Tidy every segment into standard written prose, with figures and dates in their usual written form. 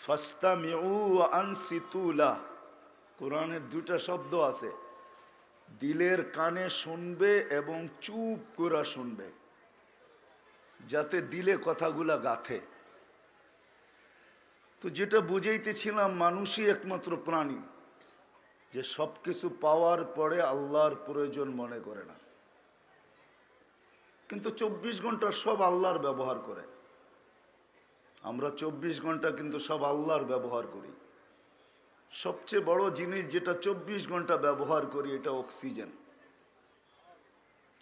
ফাস্তামিউ ওয়া আনসিতু লাহ। কোরআনের দুইটা শব্দ আছে, দিলের কানে শুনবে এবং চুপ করে শুনবে, যাতে দিলে কথাগুলা গাথে। তো যেটা বুঝাইতেছিলাম, মানুষই একমাত্র প্রাণী যে সব কিছু পাওয়ার পরে আল্লাহর প্রয়োজন মনে করে না, কিন্তু 24 ঘন্টা সব আল্লাহর ব্যবহার করে। আমরা 24 ঘন্টা কিন্তু সব আল্লাহর ব্যবহার করি। সবচেয়ে বড় জিনিস যেটা 24 ঘন্টা ব্যবহার করি, এটা অক্সিজেন।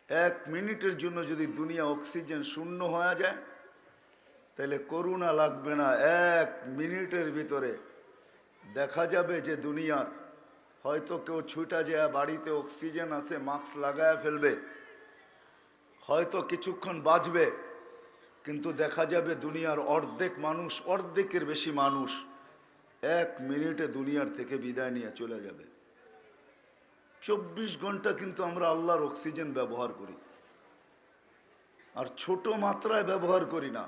1 মিনিটের জন্য যদি দুনিয়া অক্সিজেন শূন্য হয়ে যায়, তাহলে করুণা লাগবে না, 1 মিনিটের ভিতরে দেখা যাবে যে দুনিয়ার হয়তো কেউ ছুটা যায় বাড়িতে অক্সিজেন আছে, মাস্ক লাগায় ফেলবে, হয়তো কিছুক্ষণ বাঁচবে, কিন্তু দেখা যাবে দুনিয়ার অর্ধেক মানুষ, অর্ধেকের বেশি মানুষ 1 মিনিটে দুনিয়ার থেকে বিদায় নিয়ে চলে যাবে। 24 ঘন্টা কিন্তু আমরা আল্লাহর অক্সিজেন ব্যবহার করি, আর ছোট মাত্রায় ব্যবহার করি না।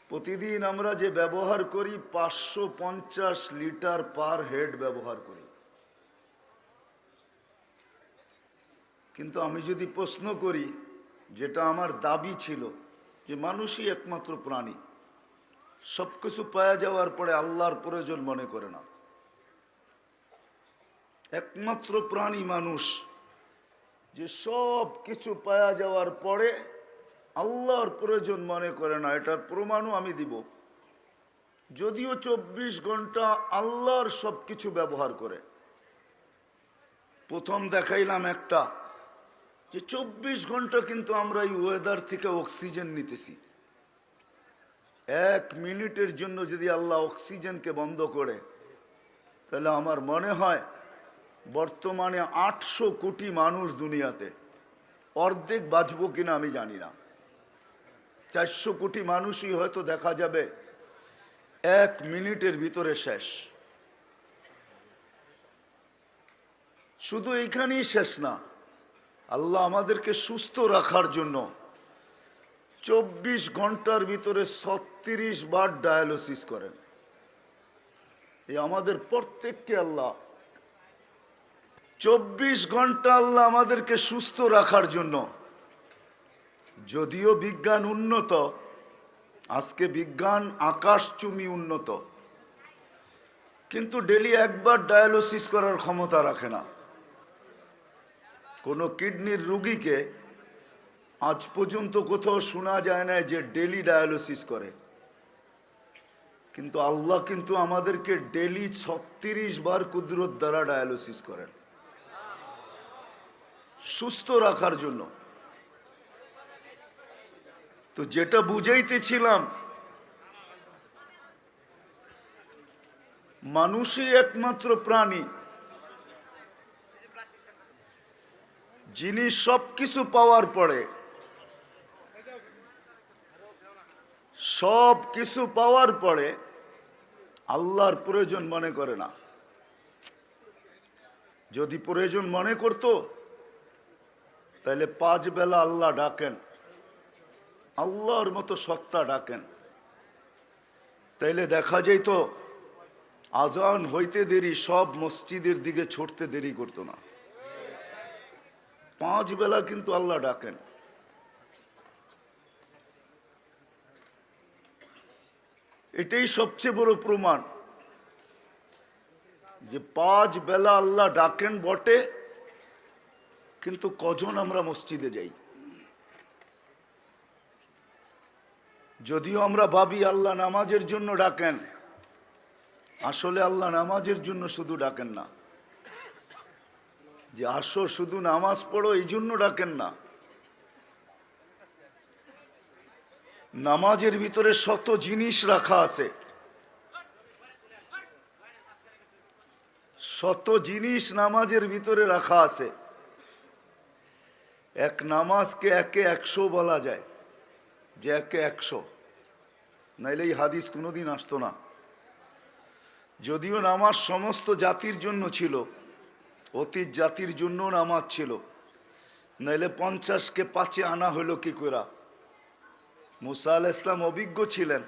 প্রতিদিন আমরা যে ব্যবহার করি 550 লিটার পার হেড ব্যবহার করি। কিন্তু আমি যদি প্রশ্ন করি, যেটা আমার দাবি ছিল, যে মানুষই একমাত্র প্রাণী সব কিছু পাওয়া যাওয়ার পরে আল্লাহর প্রয়োজন মনে করে না। একমাত্র প্রাণী মানুষ যে সব কিছু পাওয়া যাওয়ার পরে আল্লাহর প্রয়োজন মনে করে না। এটার প্রমাণও আমি দিব। যদিও 24 ঘন্টা আল্লাহর সব কিছু ব্যবহার করে। প্রথম দেখাইলাম একটা, যে 24 ঘন্টা কিন্তু আমরা এই ওয়েদার থেকে অক্সিজেন নিতেছি। 1 মিনিটের জন্য যদি আল্লাহ অক্সিজেনকে বন্ধ করে, তাহলে আমার মনে হয় বর্তমানে 800 কোটি মানুষ দুনিয়াতে, অর্ধেক বাঁচবো কিনা আমি জানি না। 400 কোটি মানুষই হয়তো দেখা যাবে 1 মিনিটের ভিতরে শেষ। শুধু এইখানেই শেষ না, আল্লাহ আমাদেরকে সুস্থ রাখার জন্য 24 ঘন্টার ভিতরে 36 বার ডায়ালিসিস করেন। এই আমাদের প্রত্যেককে আল্লাহ 24 ঘন্টা আল্লাহ আমাদেরকে সুস্থ রাখার জন্য। যদিও বিজ্ঞান উন্নত, আজকে বিজ্ঞান আকাশচুম্বী উন্নত, কিন্তু ডেলি একবার ডায়ালিসিস করার ক্ষমতা রাখে না। কোনো কিডনির রুগীকে আজ পর্যন্ত কোথাও শোনা যায় না যে ডেলি ডায়ালিসিস করে, কিন্তু আল্লাহ কিন্তু আমাদেরকে ডেলি 36 বার কুদরত দ্বারা ডায়ালিসিস করেন সুস্থ রাখার জন্য। তো যেটা বুঝাইতেছিলাম, মানুষই একমাত্র প্রাণী যিনি সব কিছু পাওয়ার পরে, সব কিছু পাওয়ার পরে আল্লাহর প্রয়োজন মনে করে না। যদি প্রয়োজন মনে করত, তাহলে 5 বেলা আল্লাহ ডাকেন, আল্লাহর মতো সত্তা ডাকেন, তাইলে দেখা যেত আজান হইতে দেরি সব মসজিদের দিকে ছুটতে দেরি করতো না। 5 বেলা কিন্তু আল্লাহ ডাকেন। এটাই সবচেয়ে বড় প্রমাণ যে 5 বেলা আল্লাহ ডাকেন বটে, কিন্তু কজন আমরা মসজিদে যাই? যদিও আমরা ভাবি আল্লাহ নামাজের জন্য ডাকেন, আসলে আল্লাহ নামাজের জন্য শুধু ডাকেন না, যে আসো শুধু নামাজ পড়ো এই জন্য ডাকেন না। নামাজের ভিতরে শত জিনিস রাখা আছে, শত জিনিস নামাজের ভিতরে রাখা আছে। এক নামাজকে একে 100 বলা যায়, যে একে 100, নাইলে এই হাদিস কোনোদিন আসতো না। যদিও নামাজ সমস্ত জাতির জন্য ছিল, অতীত জাতির জন্য নামাজ ছিল, নাইলে 50কে 5-এ আনা হলো কি করে? মুসা আলাইহিস সালাম অভিজ্ঞ ছিলেন,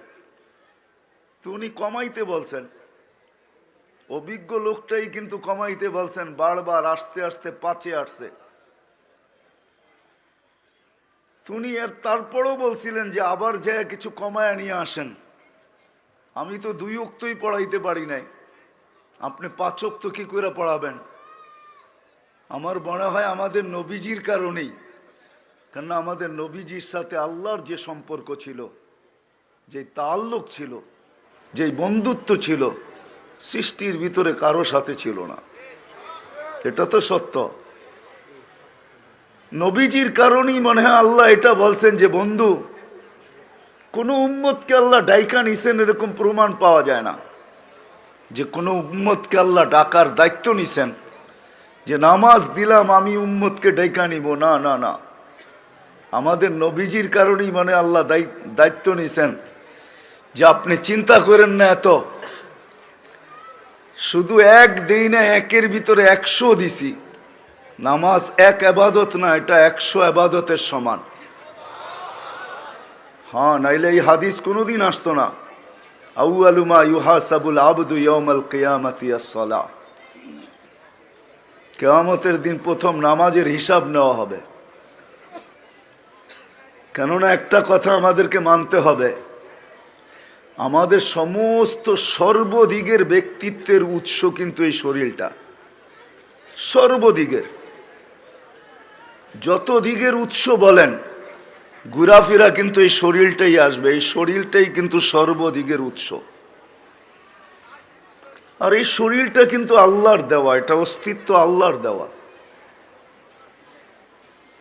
তো উনি কমাইতে বলছেন, অভিজ্ঞ লোকটাই কিন্তু কমাইতে বলছেন, বারবার আস্তে আস্তে 5-এ আসছে। উনি আর তারপরও বলছিলেন যে আবার যায় কিছু কমায় নিয়ে আসেন। আমি তো 2 ওয়াক্তই পড়াইতে পারি নাই, আপনি 5 ওয়াক্ত কি করে পড়াবেন? আমার মনে হয় আমাদের নবীজির কারণেই, কেননা আমাদের নবীজির সাথে আল্লাহর যে সম্পর্ক ছিল, যে তাল্লুক ছিল, যে বন্ধুত্ব ছিল, সৃষ্টির ভিতরে কারো সাথে ছিল না। এটা তো সত্য। নবীজির কারণেই মনে হয় আল্লাহ এটা বলছেন যে বন্ধু, কোনো উম্মতকে আল্লাহ ডাইকা নিছেন এরকম প্রমাণ পাওয়া যায় না যে কোনো উম্মতকে আল্লাহ ডাকার দায়িত্ব নিছেন, যে নামাজ দিলাম আমি উম্মতকে ডাইকা নিব, না না না। আমাদের নবীজির কারণেই মানে আল্লাহ দায়িত্ব নিছেন যে আপনি চিন্তা করেন না, এত শুধু এক দেই না, একের ভিতরে 100 দিছি। নামাজ এক ইবাদত না, এটা 100 ইবাদতের সমান। হ্যাঁ, নাইলে এই হাদিস কোনোদিন আসতো না। আউয়ালু মা ইউহাসাবুল আবদু ইয়াউমাল কিয়ামাতি আস-সালাহ। কিয়ামতের দিন প্রথম নামাজের হিসাব নেওয়া হবে। কেননা একটা কথা আমাদেরকে মানতে হবে, আমাদের সমস্ত সর্বদিকের ব্যক্তিত্বের উৎস কিন্তু এই শরীরটা। সর্বদিকের যত দিকের উৎস বলেন, ঘোরাফেরা কিন্তু এই শরীরটাই আসবে। এই শরীরটাই কিন্তু সর্বদিকের উৎস। আর এই শরীরটা কিন্তু আল্লাহর দেওয়া, এটা অস্তিত্ব আল্লাহর দেওয়া।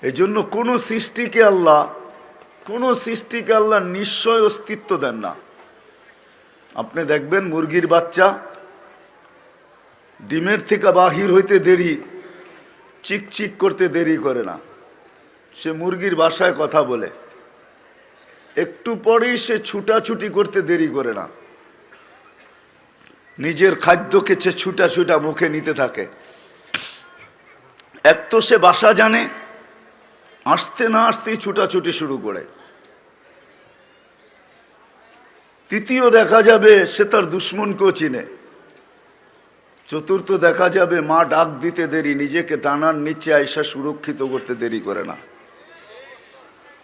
এই জন্য কোনো সৃষ্টিকে আল্লাহ নিশ্চয় অস্তিত্ব দেন না। আপনি দেখবেন মুরগির বাচ্চা ডিমের থেকে বাহির হইতে দেরি, চিকচিক করতে দেরি করে না। সে মুরগির ভাষায় কথা বলে, একটু পরেই সে ছুটাছুটি করতে দেরি করে না। নিজের খাদ্যকে সে ছুটা মুখে নিতে থাকে। এক তো সে ভাষা জানে, আসতে না আসতেই ছুটাছুটি শুরু করে। তৃতীয় দেখা যাবে সে তার দুশ্মনকেও চিনে। চতুর্থ দেখা যাবে মা ডাক দিতে দেরি, নিজেকে টানার নিচে আইসা সুরক্ষিত করতে দেরি করে না।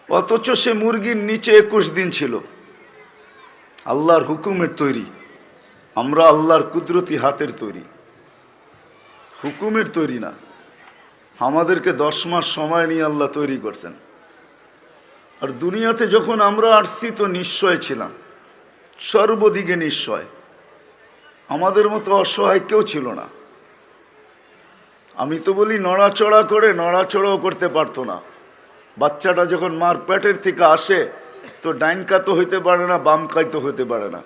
অথচ সে মুরগির নিচে 21 দিন ছিল। আল্লাহর হুকুমের তৈরি, আমরা আল্লাহর কুদরতি হাতের তৈরি, হুকুমের তৈরি না। আমাদেরকে 10 মাস সময় নিয়ে আল্লাহ তৈরি করছেন। আর দুনিয়াতে যখন আমরা আসছি তো নিশ্চয় ছিলাম, সর্বদিকে নিশ্চয়। আমাদের মতো অসহায় কেউ ছিল না। আমি তো বলি নড়াচড়াও করতে পারতো না। বাচ্চাটা যখন মার পেটের থেকে আসে তো ডাইন কাতো হইতে পারে না, বাম কাতো হইতে পারে না,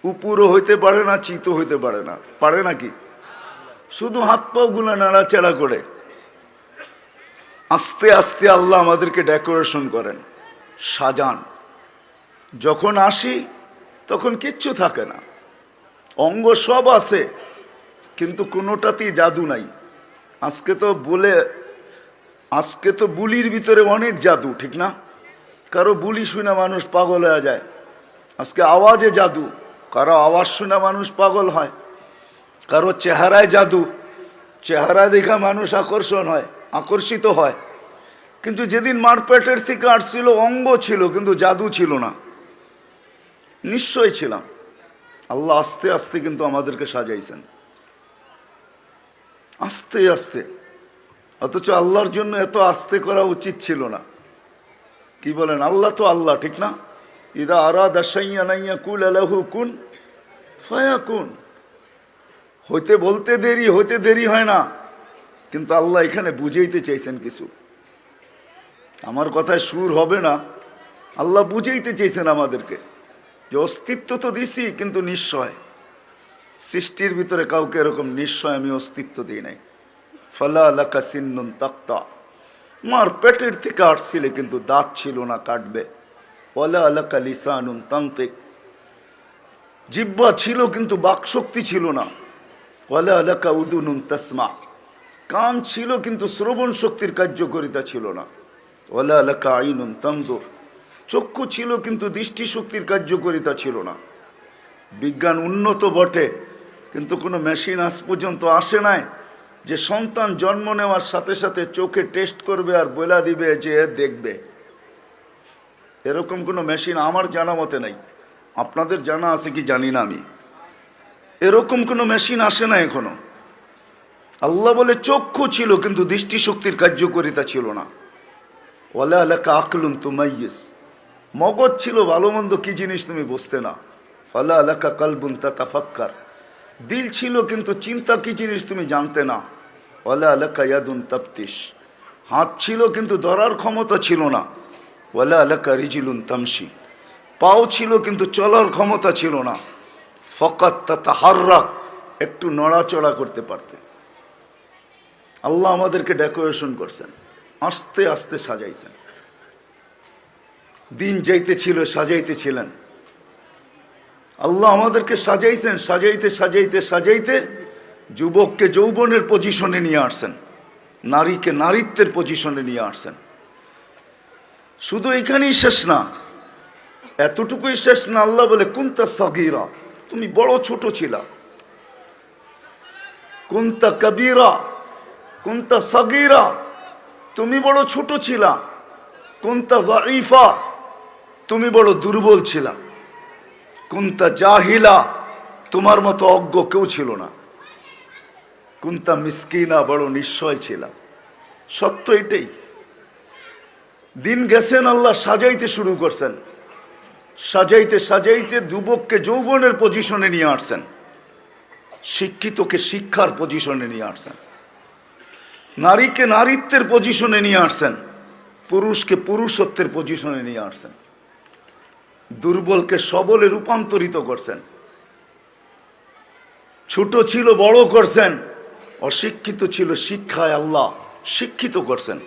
উপরও হইতে পারে না, চিতো হইতে পারে না। পারে নাকি? শুধু হাত পাও গুলা নাড়াচাড়া করে। আস্তে আস্তে আল্লাহ আমাদেরকে ডেকোরেশন করেন, সাজান। যখন আসি তখন কিচ্ছু থাকে না, অঙ্গ সব আছে, কিন্তু কোনোটাতেই জাদু নাই। আজকে তো বুলির ভিতরে অনেক জাদু, ঠিক না? কারো বুলি শুনে মানুষ পাগল হয়ে যায়। আজকে আওয়াজে জাদু, কারো আওয়াজ শুনে মানুষ পাগল হয়। কারো চেহারায় জাদু, চেহারা দেখা মানুষ আকর্ষিত হয়। কিন্তু যেদিন মার পেটের থেকে আসছিল অঙ্গ ছিল, কিন্তু জাদু ছিল না। নিশ্চয় ছিলাম। আল্লাহ আস্তে আস্তে কিন্তু আমাদেরকে সাজাইছেন, আস্তে আস্তে। অথচ আল্লাহর জন্য এত আস্তে করা উচিত ছিল না। কি বলেন? আল্লাহ তো আল্লাহ, ঠিক না? ইদা আরাদা শাইআন আন ইয়াকুলা লাহু কুন ফায়াকুন। হইতে দেরি হয় না, কিন্তু আল্লাহ এখানে বুঝাইতে চাইছেন কিছু। আমার কথায় সুর হবে না, আল্লাহ বুঝাইতে চাইছেন আমাদেরকে যে অস্তিত্ব তো দিছি, কিন্তু নিশ্চয়। সৃষ্টির ভিতরে কাউকে এরকম নিশ্চয় আমি অস্তিত্ব দিই নাই। ফালা লাকা সিন্নুন তাক্তা। মার পেটের থেকে আসছিলে, কিন্তু দাঁত ছিল না কাটবে। ওয়ালা লাকা লিসানুন তানতিক। জিহ্বা ছিল, কিন্তু বাকশক্তি ছিল না। ওয়ালা লাকা উদুনুন তাসমা। কান ছিল, কিন্তু শ্রবণ শক্তির কার্যকারিতা ছিল না। ওয়ালা লাকা আইনুন তানজুর। চক্ষু ছিল, কিন্তু দৃষ্টিশক্তির কার্যকারিতা ছিল না। বিজ্ঞান উন্নত বটে, কিন্তু কোনো মেশিন আজ পর্যন্ত আসে নাই যে সন্তান জন্ম নেওয়ার সাথে সাথে চোখে টেস্ট করবে আর বলে দিবে যে দেখবে। এরকম কোনো মেশিন আমার জানা মতে নাই, আপনাদের জানা আছে কি জানি না আমি। এরকম কোনো মেশিন আসে না এখনো। আল্লাহ বলে চক্ষু ছিল কিন্তু দৃষ্টিশক্তির কার্যকারিতা ছিল না। ওয়ালা আলাকা আকলুন তুমাইয়িস, মগজ ছিল ভালো মন্দ কি জিনিস তুমি বুঝতে না। ফালা আলাকা কালবুন তাতাফাক্কার, দিল ছিল কিন্তু চিন্তা কি জিনিস তুমি জানতে না। ওয়ালা আলাকা ইয়াদুন তাফতিশ, হাত ছিল কিন্তু ধরার ক্ষমতা ছিল না। ওয়ালা আলাকা রিজিলুন তামশি, পাও ছিল কিন্তু চলার ক্ষমতা ছিল না। ফকাত তাতাহাররাক, একটু নড়াচড়া করতে পারতে। আল্লাহ আমাদেরকে ডেকোরেশন করছেন, আস্তে আস্তে সাজাইছেন। দিন যাইতেছিল সাজাইতেছিলেন, আল্লাহ আমাদেরকে সাজাইছেন। সাজাইতে সাজাইতে সাজাইতে যুবককে যৌবনের পজিশনে নিয়ে আসছেন, নারীকে নারীত্বের পজিশনে নিয়ে আসছেন। শুধু এখানেই শেষ না, এতটুকুই শেষ না। আল্লাহ বলে কুনতা সাগীরা, তুমি বড় ছোট ছিলা। কুনতা কবীরা, কুনতা সাগীরা, তুমি বড় ছোট ছিলা। কুনতা যায়ীফা, তুমি বড় দুর্বল ছিলা। কুনতা জাহিলা, তোমার মতো অজ্ঞ কেউ ছিল না। কুনতা মিসকিনা, বড় নিশ্চয় ছিলা। সত্য এটাই। দিন গেছেন, আল্লাহ সাজাইতে শুরু করছেন। সাজাইতে সাজাইতে যুবককে যৌবনের পজিশনে নিয়ে আসছেন, শিক্ষিতকে শিক্ষার পজিশনে নিয়ে আসছেন, নারীকে নারীত্বের পজিশনে নিয়ে আসছেন, পুরুষকে পুরুষত্বের পজিশনে নিয়ে আসছেন, দুর্বলকে সবলে রূপান্তরিত করছেন। ছোট ছিল বড় করছেন, অশিক্ষিত ছিল শিক্ষায় আল্লাহ শিক্ষিত করছেন।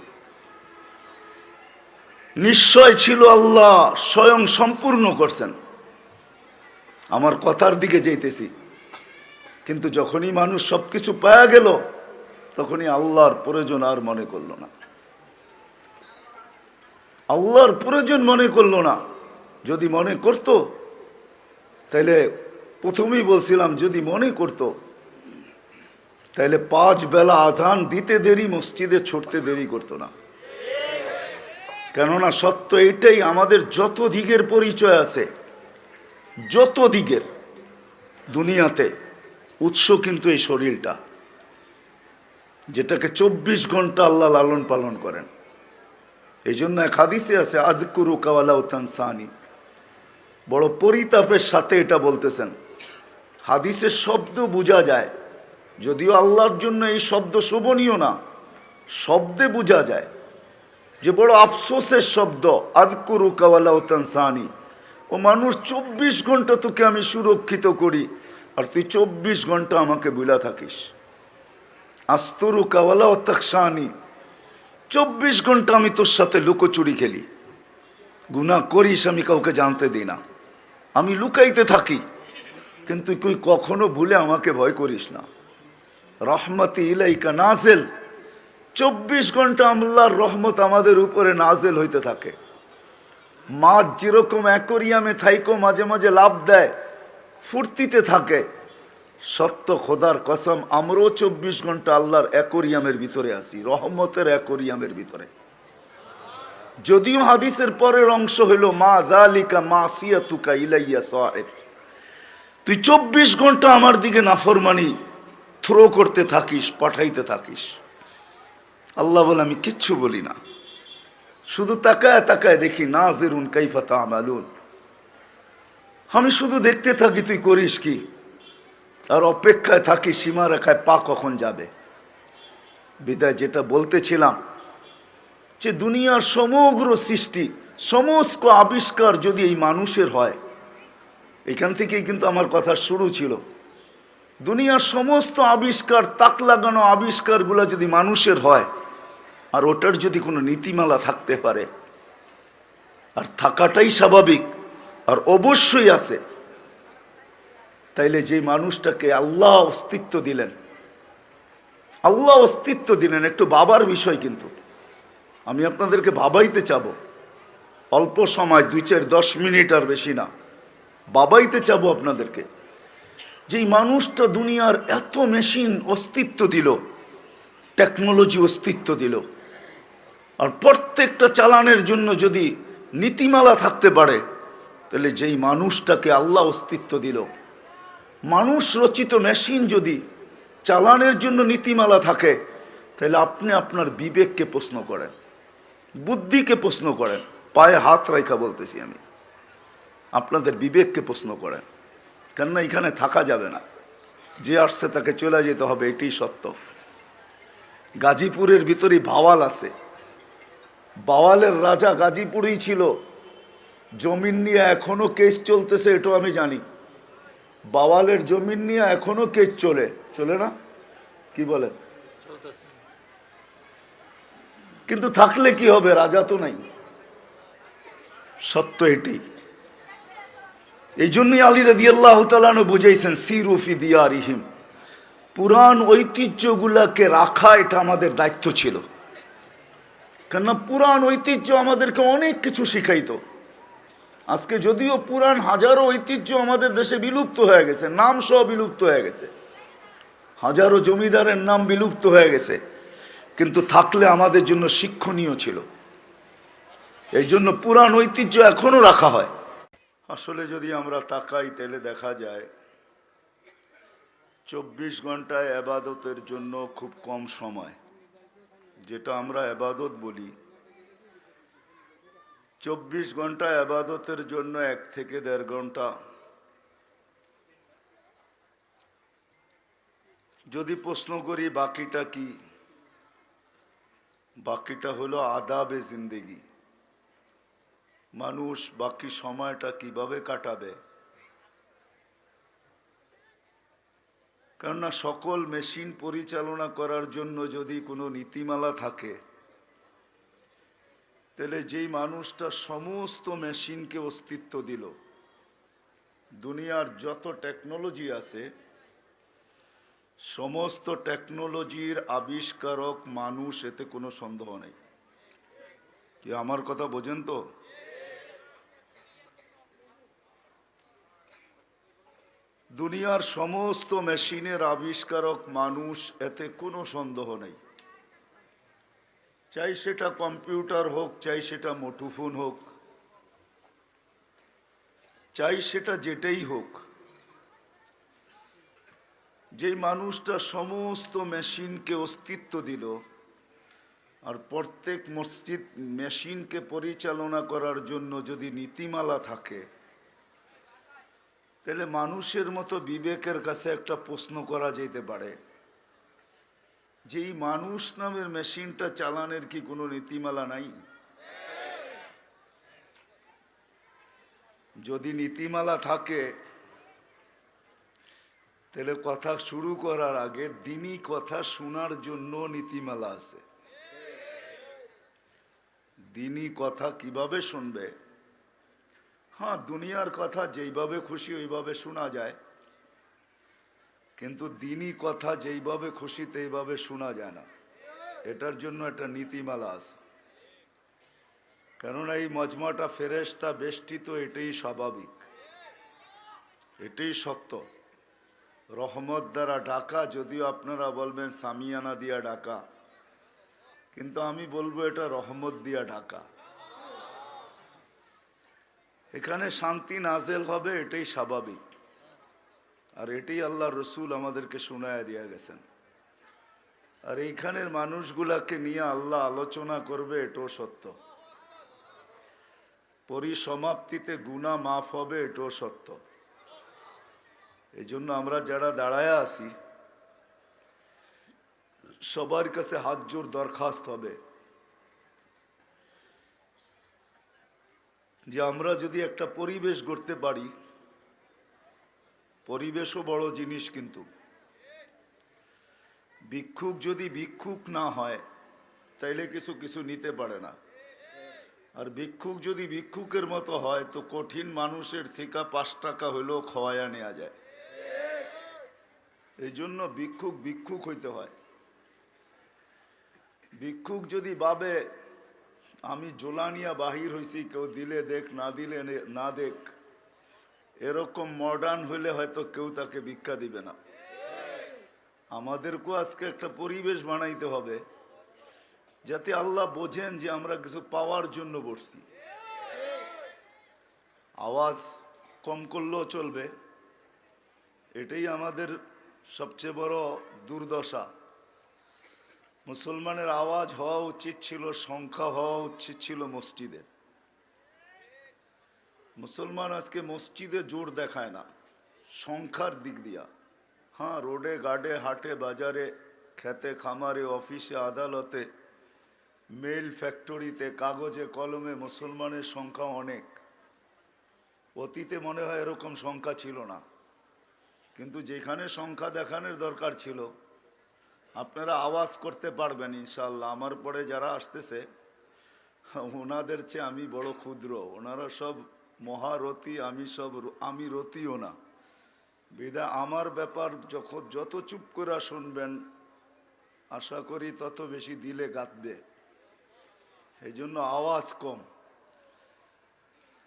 নিশ্চয় ছিল আল্লাহ স্বয়ং সম্পূর্ণ করছেন। আমার কথার দিকে যাইতেছি, কিন্তু যখনই মানুষ সবকিছু পাওয়া গেল তখনই আল্লাহর প্রয়োজন আর মনে করলো না। আল্লাহর প্রয়োজন মনে করলো না। যদি মনে করত তাইলে প্রথমেই বলছিলাম, যদি মনে করত তাইলে 5 বেলা আজান দিতে দেরি, মসজিদে ছুটতে দেরি করতো না। কেননা সত্য এটাই, আমাদের যত দিকের পরিচয় আছে, যত দিকের দুনিয়াতে উৎস কিন্তু এই শরীরটা, যেটাকে 24 ঘন্টা আল্লাহ লালন পালন করেন। এই জন্য এক হাদিসে আছে, আযকুরু কাওয়ালাউ তানসানি, বড় পরিতাপের সাথে এটা বলতেছেন। হাদিসের শব্দ বোঝা যায়, যদিও আল্লাহর জন্য এই শব্দ শোভনীয় না, শব্দে বোঝা যায় যে বড় আফসোসের শব্দ। আযকুরু কাওয়ালাউ তানসানি, ও মানুষ 24 ঘন্টা তোকে আমি সুরক্ষিত করি আর তুই 24 ঘন্টা আমাকে ভুলা থাকিস। আস্তুরু কাওয়ালাউ তাখশানি, 24 ঘন্টা আমি তোর সাথে লুকোচুরি খেলি, গুনাহ করিস আমি কাউকে জানতে দিই না, আমি লুকাইতে থাকি, কিন্তু তুই কখনো ভুলে আমাকে ভয় করিস না। রহমতি ইলাইকা নাজেল, 24 ঘন্টা আল্লাহর রহমত আমাদের উপরে নাজেল হইতে থাকে। মাছ যেরকম অ্যাকোরিয়ামে থাইকো মাঝে মাঝে লাভ দেয়, ফুর্তিতে থাকে, সত্য খোদার কসম আমরাও 24 ঘন্টা আল্লাহর অ্যাকোরিয়ামের ভিতরে আছি, রহমতের অ্যাকোরিয়ামের ভিতরে। যদিও হাদিসের পরের অংশ হইল মা যালিকা মাসিয়াতুকা ইলাইয়া সাইদ, তুই 24 ঘন্টা আমার দিকে নাফরমানি থ্রো করতে থাকিস, পাঠাইতে থাকিস। আল্লাহ বলে আমি কিচ্ছু বলি না, শুধু তাকায় তাকায় দেখি, নাজিরুন কাইফা তা'মালুন, আমি শুধু দেখতে থাকি তুই করিস কি, আর অপেক্ষায় থাকি সীমা রেখায় পা কখন যাবে। বিদায় যেটা বলতেছিলাম, যে দুনিয়ার সমগ্র সৃষ্টি, সমস্ত আবিষ্কার যদি এই মানুষের হয়, এখান থেকেই কিন্তু আমার কথা শুরু ছিল। দুনিয়ার সমস্ত আবিষ্কার, তাক লাগানো আবিষ্কারগুলো যদি মানুষের হয়, আর ওটার যদি কোনো নীতিমালা থাকতে পারে, আর থাকাটাই স্বাভাবিক আর অবশ্যই আছে, তাইলে যে মানুষটাকে আল্লাহ অস্তিত্ব দিলেন, আল্লাহ অস্তিত্ব দিলেন, একটু ভাবার বিষয় কিন্তু আমি আপনাদেরকে ভাবাইতে চাবো, অল্প সময় 2-4-10 মিনিট আর বেশি না। বাবাইতে চাবো আপনাদেরকে, যেই মানুষটা দুনিয়ার এত মেশিন অস্তিত্ব দিল, টেকনোলজি অস্তিত্ব দিল, আর প্রত্যেকটা চালানের জন্য যদি নীতিমালা থাকতে পারে, তাহলে যেই মানুষটাকে আল্লাহ অস্তিত্ব দিল, মানুষ রচিত মেশিন যদি চালানের জন্য নীতিমালা থাকে, তাহলে আপনি আপনার বিবেককে প্রশ্ন করেন, বুদ্ধিকে প্রশ্ন করেন, পায়ে হাত রাখা বলতেছি আমি, আপনাদের বিবেককে প্রশ্ন করেন। কেননা এখানে থাকা যাবে না, যে আসছে তাকে চলে যেতে হবে, এটাই সত্য। গাজীপুরের ভিতরেই ভাওয়াল আছে, বাওয়ালের রাজা গাজীপুরেই ছিল, জমিন নিয়ে এখনো কেস চলতেছে, এটাও আমি জানি। বাওয়ালের জমিন নিয়ে এখনো কেস চলে না, কি বলেন? কিন্তু থাকলে কি হবে, রাজা তো নাই, সত্য এটি। এই জন্যই আলী রাদিয়াল্লাহু তাআলা বুঝাইছেন সিরু ফি দিয়ারিহিম, পুরান ঐতিহ্যগুলাকে রাখা এটা আমাদের দায়িত্ব ছিল। কেননা পুরান ঐতিহ্য আমাদেরকে অনেক কিছু শিখাইতো। আজকে যদিও পুরান হাজারো ঐতিহ্য আমাদের দেশে বিলুপ্ত হয়ে গেছে, নাম সহ বিলুপ্ত হয়ে গেছে, হাজারো জমিদারের নাম বিলুপ্ত হয়ে গেছে, কিন্তু থাকলে আমাদের জন্য শিক্ষণীয় ছিল। এই জন্য পুরান ঐতিহ্য এখনো রাখা হয়। আসলে যদি আমরা তাকাই তাহলে দেখা যায় 24 ঘন্টায় ইবাদতের জন্য খুব কম সময়, যেটা আমরা ইবাদত বলি, 24 ঘন্টা ইবাদতের জন্য 1 থেকে 1.5 ঘন্টা। যদি প্রশ্ন করি বাকিটা কি, বাকিটা হলো আদাবে জিন্দেগি। মানুষ বাকি সময়টা কিভাবে কাটাবে, কেননা সকল মেশিন পরিচালনা করার জন্য যদি কোনো নীতিমালা থাকে, তাহলে যেই মানুষটা সমস্ত মেশিনকে অস্তিত্ব দিল, দুনিয়ার যত টেকনোলজি আছে সমস্ত টেকনোলজির আবিষ্কারক মানুষ, এতে কোনো সন্দেহ নেই। কি আমার কথা বোঝেন তো? দুনিয়ার সমস্ত মেশিনের আবিষ্কারক মানুষ, এতে কোনো সন্দেহ নেই। চাই সেটা কম্পিউটার হোক, চাই সেটা মুঠোফোন হোক, চাই সেটা যেটাই হোক, যেই মানুষটা সমস্ত মেশিনকে অস্তিত্ব দিল, আর প্রত্যেক মসজিদ মেশিনকে পরিচালনা করার জন্য যদি নীতিমালা থাকে, তাহলে মানুষের মতো বিবেকের কাছে একটা প্রশ্ন করা যেতে পারে, যে এই মানুষ নামের মেশিনটা চালানোর কি কোনো নীতিমালা নাই? যদি নীতিমালা থাকে, তাহলে কথা শুরু করার আগে দিনী কথা শোনার জন্য নীতিমালা আছে। দিনী কথা কিভাবে শুনবে? হ্যাঁ, দুনিয়ার কথা যেইভাবে খুশি ওইভাবে শোনা যায়, কিন্তু দিনী কথা যেইভাবে খুশি সেইভাবে শোনা যায় না। এটার জন্য একটা নীতিমালা আছে। কেননা এই মজমাটা ফেরেশতা বেষ্টিত, এটাই স্বাভাবিক, এটাই সত্য। রহমত দ্বারা ডাকা, যদিও আপনারা বলবেন সামিয়ানা দিয়া ডাকা, কিন্তু আমি বলবো এটা রহমত দিয়া ঢাকা। এখানে শান্তি নাজেল হবে, এটাই স্বাভাবিক, আর এটাই আল্লাহ রসুল আমাদেরকে শোনায় দিয়ে গেছেন। আর এইখানের মানুষগুলাকে নিয়ে আল্লাহ আলোচনা করবে, এটাও সত্য। পরিসমাপ্তিতে গুনাহ মাফ হবে, এটাও সত্য। এই জন্য আমরা যারা দাঁড়ায় আছি, সবার কাছে হাত জোর দরখাস্ত হবে যে আমরা যদি একটা পরিবেশ গড়তে পারি, পরিবেশও বড় জিনিস, কিন্তু ভিক্ষুক যদি ভিক্ষুক না হয় তাইলে কিছু কিছু নিতে পারে না। আর ভিক্ষুক যদি ভিক্ষুকের মতো হয়, তো কঠিন মানুষের থেকে 5 টাকা হইলেও খাওয়ায়া নেওয়া যায়। এই জন্য ভিক্ষুক ভিক্ষুক হইতে হয়। ভিক্ষুক যদি ভাবে আমি জোলানিয়া বাহির হইছি, কেউ দিলে দেখ, না দিলে না দেখ, এরকম মডার্ন হইলে হয়তো কেউ তাকে ভিক্ষা দিবে না। আমাদেরকেও আজকে একটা পরিবেশ বানাইতে হবে যাতে আল্লাহ বোঝেন যে আমরা কিছু পাওয়ার জন্য বসছি। আওয়াজ কম করলেও চলবে, এটাই আমাদের সবচেয়ে বড় দুর্দশা। মুসলমানের আওয়াজ হওয়া উচিত ছিল, সংখ্যা হওয়া উচিত ছিল মসজিদে। মুসলমান আজকে মসজিদে জোর দেখায় না সংখ্যার দিক দিয়া। হ্যাঁ, রোডে ঘাটে হাটে বাজারে খেতে খামারে অফিসে আদালতে মেল ফ্যাক্টরিতে কাগজে কলমে মুসলমানের সংখ্যা অনেক। অতীতে মনে হয় এরকম সংখ্যা ছিল না, কিন্তু যেখানে সংখ্যা দেখানোর দরকার ছিল আপনারা আওয়াজ করতে পারবেন ইনশাল্লাহ। আমার পরে যারা আসতেছে ওনাদের চেয়ে আমি বড় ক্ষুদ্র, ওনারা সব মহারথী, আমি রতিও না। বিদা আমার ব্যাপার যখন যত চুপ করে শুনবেন আশা করি তত বেশি দিলে গাঁথবে, এই জন্য আওয়াজ কম।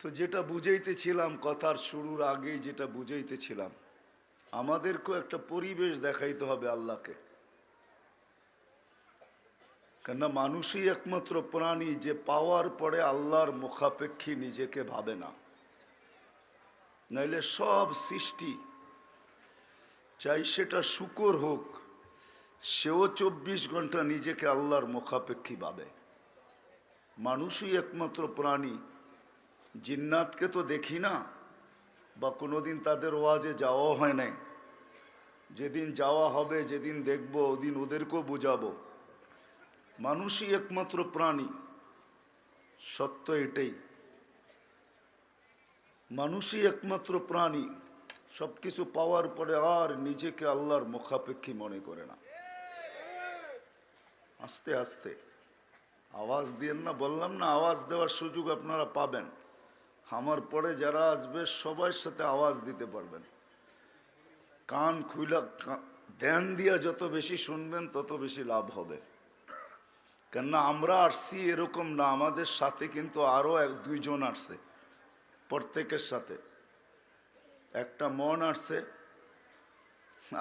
তো যেটা বুঝাইতেছিলাম কথার শুরুর আগেই, যেটা বুঝাইতেছিলাম, আমাদেরকেও একটা পরিবেশ দেখাইতে হবে আল্লাহকে। কেননা মানুষই একমাত্র প্রাণী যে পাওয়ার পরে আল্লাহর মুখাপেক্ষী নিজেকে ভাবে না। নাইলে সব সৃষ্টি, চাই সেটা শূকর হোক, সেও 24 ঘন্টা নিজেকে আল্লাহর মুখাপেক্ষী ভাবে। মানুষই একমাত্র প্রাণী। জিন্নাতকে তো দেখি না, বা কোনোদিন তাদের ওয়াজে যাওয়াও হয় নাই। যেদিন যাওয়া হবে, যেদিন দেখব, ওদিন ওদেরকেও বোঝাবো মানুষই একমাত্র প্রাণী। সত্য এটাই, মানুষই একমাত্র প্রাণী। সব কিছু পাওয়ার পরে আর নিজেকে আল্লাহর মুখাপেক্ষী মনে করে না। আস্তে আস্তে আওয়াজ দিয়েন না, বললাম না আওয়াজ দেওয়ার সুযোগ আপনারা পাবেন। আমার পরে যারা আসবে সবার সাথে আওয়াজ দিতে পারবেন। কান খুইলা ধ্যান দিয়া যত বেশি শুনবেন তত বেশি লাভ হবে। কেননা আমরা আসছি এরকম না, আমাদের সাথে কিন্তু আরো 1-2 জন আসছে। প্রত্যেকের সাথে একটা মন আসছে,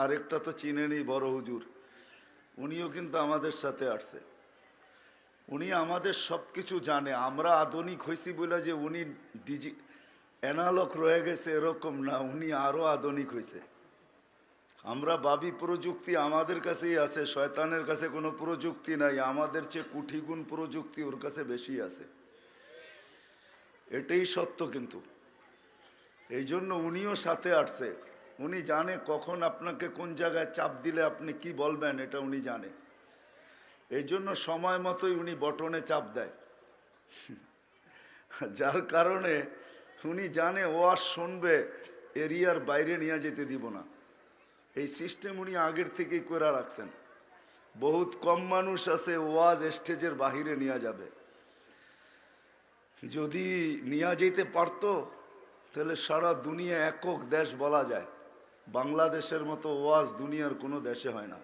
আরেকটা তো চিনেনি বড় হুজুর, উনিও কিন্তু আমাদের সাথে আসছে। উনি আমাদের সব কিছু জানে। আমরা আধুনিক হয়েছি বলে যে উনি অ্যানালগ রয়ে গেছে এরকম না, উনি আরো আধুনিক হয়েছে। আমরা ভাবি প্রযুক্তি আমাদের কাছেই আছে, শয়তানের কাছে কোনো প্রযুক্তি নাই। আমাদের চেয়ে কোটিগুণ প্রযুক্তি ওর কাছে বেশি আছে, এটাই সত্য। কিন্তু এই জন্য উনিও সাথে আসছে। উনি জানে কখন আপনাকে কোন জায়গায় চাপ দিলে আপনি কি বলবেন, এটা উনি জানে। এই জন্য সময় মতোই উনি বটনে চাপ দেয়, যার কারণে উনি জানে ওয়াজ শুনবে, এরিয়ার বাইরে নিয়ে যেতে দিব না। এই সিস্টেম উনি আগের থেকেই করে রাখছেন। বহুত কম মানুষ আছে ওয়াজ স্টেজের বাহিরে নিয়ে যাবে। যদি নিয়ে যেতে পারতো তাহলে সারা দুনিয়া একক দেশ বলা যায়। বাংলাদেশের মতো ওয়াজ দুনিয়ার কোনো দেশে হয় না।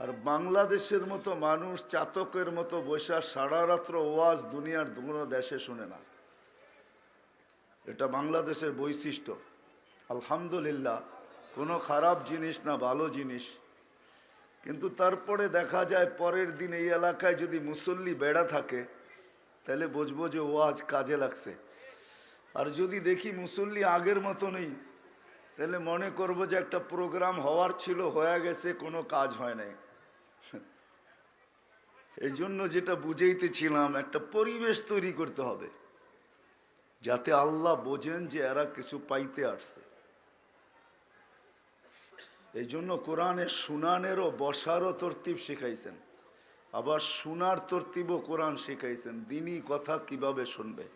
আর বাংলাদেশের মতো মানুষ চাতকের মতো বসে সারা রাত্র ওয়াজ দুনিয়ার কোনো দেশে শুনে না। এটা বাংলাদেশের বৈশিষ্ট্য। আলহামদুলিল্লাহ, কোনো খারাপ জিনিস না, ভালো জিনিস। কিন্তু তারপরে দেখা যায় পরের দিন এই এলাকায় যদি মুসল্লি বেড়া থাকে তাহলে বুঝবো যে ওয়াজ কাজে লাগছে। আর যদি দেখি মুসল্লি আগের মতো নেই তাহলে মনে করবো যে একটা প্রোগ্রাম হওয়ার ছিল, হয়ে গেছে, কোনো কাজ হয় নাই। এই জন্য যেটা বুঝাইতেছিলাম, একটা পরিবেশ তৈরি করতে হবে যাতে আল্লাহ বোঝেন যে এরা কিছু পাইতে আসছে। এই জন্য কোরআনে শুনানেরও বসারও তরতিব শিখাইছেন, আবার শোনার তরতিবও কোরআন শিখাইছেন। দিনই কথা কিভাবে শুনবে।